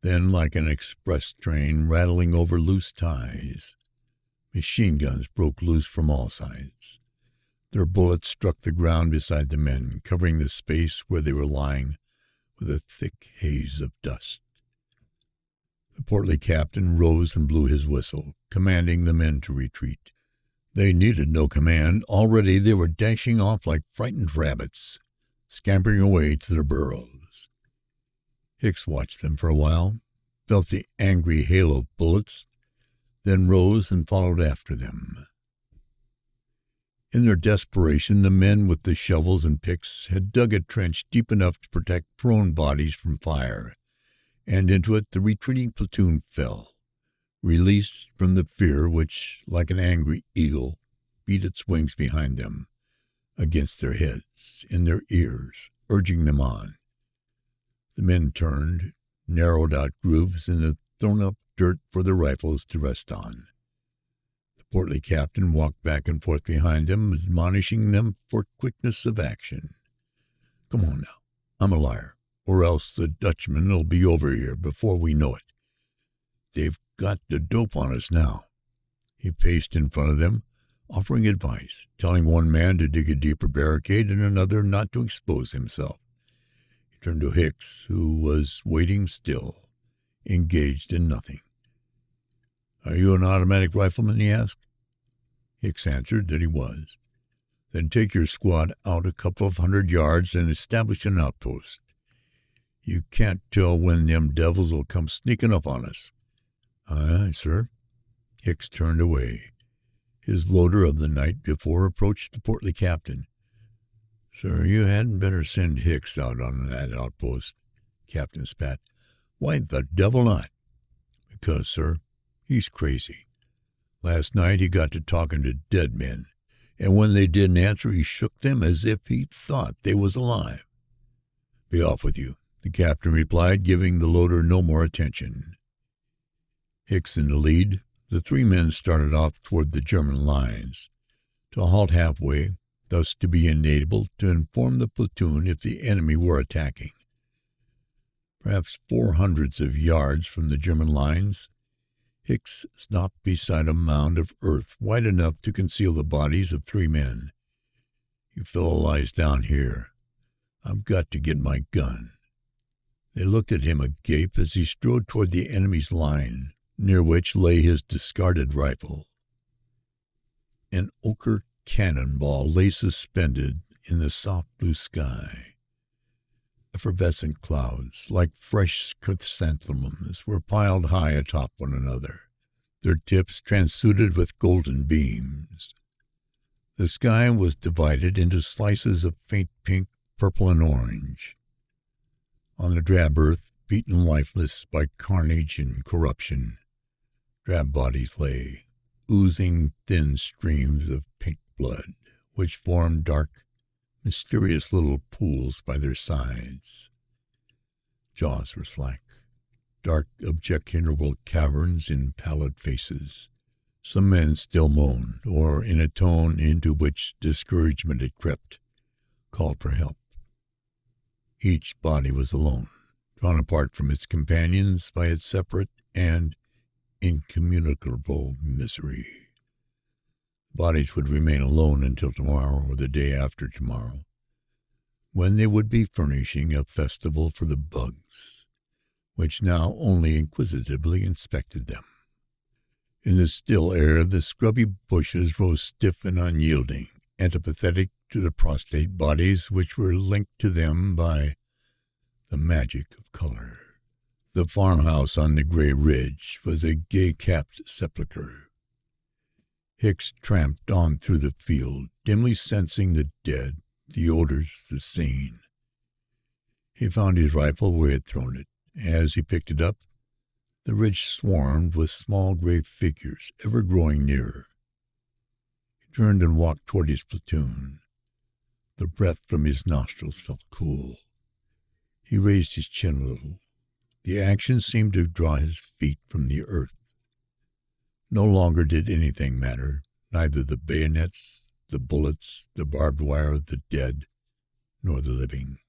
Then, like an express train rattling over loose ties, machine guns broke loose from all sides. Their bullets struck the ground beside the men, covering the space where they were lying with a thick haze of dust. The portly captain rose and blew his whistle, commanding the men to retreat. They needed no command. Already they were dashing off like frightened rabbits, scampering away to their burrows. Hicks watched them for a while, felt the angry hail of bullets, then rose and followed after them. In their desperation, the men with the shovels and picks had dug a trench deep enough to protect prone bodies from fire, and into it the retreating platoon fell, released from the fear which, like an angry eagle, beat its wings behind them, against their heads, in their ears, urging them on. The men turned, narrowed out grooves in the thrown-up dirt for their rifles to rest on. The portly captain walked back and forth behind them, admonishing them for quickness of action. "Come on now, I'm a liar, or else the Dutchman'll be over here before we know it. They've got the dope on us now." He paced in front of them, offering advice, telling one man to dig a deeper barricade and another not to expose himself. He turned to Hicks, who was waiting still, engaged in nothing. "Are you an automatic rifleman?" he asked. Hicks answered that he was. "Then take your squad out a couple of 100 yards and establish an outpost. You can't tell when them devils will come sneaking up on us." "Aye, aye, sir." Hicks turned away. His loader of the night before approached the portly captain. "Sir, you hadn't better send Hicks out on that outpost," Captain spat. "Why the devil not?" "Because, sir, he's crazy. Last night he got to talking to dead men, and when they didn't answer he shook them as if he thought they was alive." "Be off with you," the captain replied, giving the loader no more attention. Hicks in the lead, the three men started off toward the German lines, to halt halfway, thus to be enabled to inform the platoon if the enemy were attacking. Perhaps 400 yards from the German lines, Hicks stopped beside a mound of earth wide enough to conceal the bodies of three men. "You fellow lies down here. I've got to get my gun." They looked at him agape as he strode toward the enemy's line, near which lay his discarded rifle. An ochre cannonball lay suspended in the soft blue sky. Effervescent clouds, like fresh chrysanthemums, were piled high atop one another, their tips transuded with golden beams. The sky was divided into slices of faint pink, purple, and orange. On the drab earth, beaten lifeless by carnage and corruption, drab bodies lay, oozing thin streams of pink blood, which formed dark, mysterious little pools by their sides. Jaws were slack, dark, objectionable caverns in pallid faces. Some men still moaned, or in a tone into which discouragement had crept, called for help. Each body was alone, drawn apart from its companions by its separate and incommunicable misery. Bodies would remain alone until tomorrow or the day after tomorrow, when they would be furnishing a festival for the bugs, which now only inquisitively inspected them. In the still air, the scrubby bushes rose stiff and unyielding, antipathetic to the prostrate bodies which were linked to them by the magic of color. The farmhouse on the gray ridge was a gay-capped sepulchre. Hicks tramped on through the field, dimly sensing the dead, the odors, the scene. He found his rifle where he had thrown it. As he picked it up, the ridge swarmed with small gray figures, ever growing nearer. He turned and walked toward his platoon. The breath from his nostrils felt cool. He raised his chin a little. The action seemed to draw his feet from the earth. No longer did anything matter, neither the bayonets, the bullets, the barbed wire, the dead, nor the living.